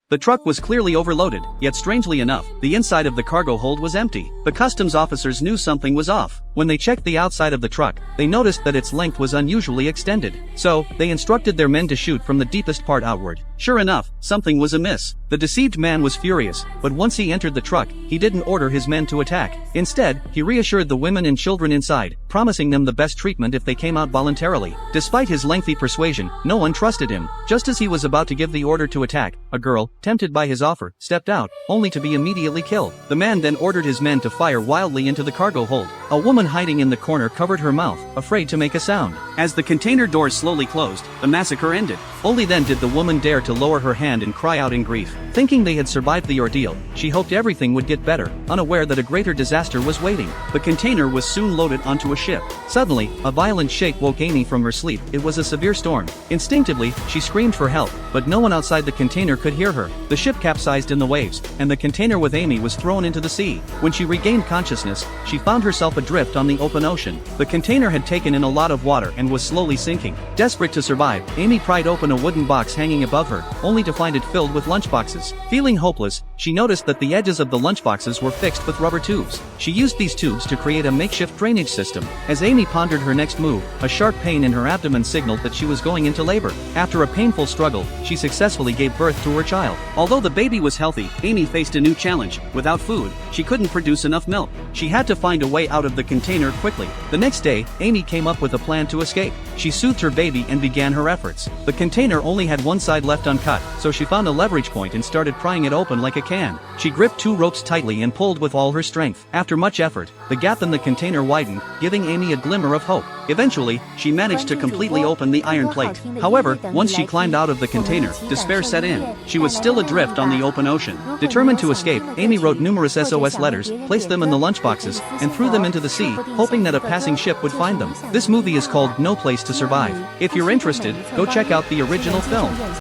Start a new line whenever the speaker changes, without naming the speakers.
The truck was clearly overloaded, yet strangely enough, the inside of the cargo hold was empty. The customs officers knew something was off. When they checked the outside of the truck, they noticed that its length was unusually extended. So, they instructed their men to shoot from the deepest part outward. Sure enough, something was amiss. The deceived man was furious, but once he entered the truck, he didn't order his men to attack. Instead, he reassured the women and children inside, promising them the best treatment if they came out voluntarily. Despite his lengthy persuasion, no one trusted him. Just as he was about to give the order to attack, a girl, tempted by his offer, stepped out, only to be immediately killed. The man then ordered his men to fire wildly into the cargo hold. A woman hiding in the corner covered her mouth, afraid to make a sound. As the container doors slowly closed, the massacre ended. Only then did the woman dare to lower her hand and cry out in grief. Thinking they had survived the ordeal, she hoped everything would get better, unaware that a greater disaster was waiting. The container was soon loaded onto a ship. Suddenly, a violent shake woke Amy from her sleep. It was a severe storm. Instinctively, she screamed for help, but no one outside the container could hear her. The ship capsized in the waves, and the container with Amy was thrown into the sea. When she regained consciousness, she found herself adrift on the open ocean. The container had taken in a lot of water and was slowly sinking. Desperate to survive, Amy pried open a wooden box hanging above her, only to find it filled with lunchboxes. Feeling hopeless, she noticed that the edges of the lunchboxes were fixed with rubber tubes. She used these tubes to create a makeshift drainage system. As Amy pondered her next move, a sharp pain in her abdomen signaled that she was going into labor. After a painful struggle, she successfully gave birth to her child. Although the baby was healthy, Amy faced a new challenge. Without food, she couldn't produce enough milk. She had to find a way out of the container quickly. The next day, Amy came up with a plan to escape. She soothed her baby and began her efforts. The container only had one side left uncut, so she found a leverage point and started prying it open like a can. She gripped two ropes tightly and pulled with all her strength. After much effort, the gap in the container widened, giving Amy a glimmer of hope. Eventually, she managed to completely open the iron plate. However, once she climbed out of the container, despair set in. She was still adrift on the open ocean. Determined to escape, Amy wrote numerous SOS letters, placed them in the lunchboxes, and threw them into the sea, hoping that a passing ship would find them. This movie is called No Place to Survive. If you're interested, go check out the original film.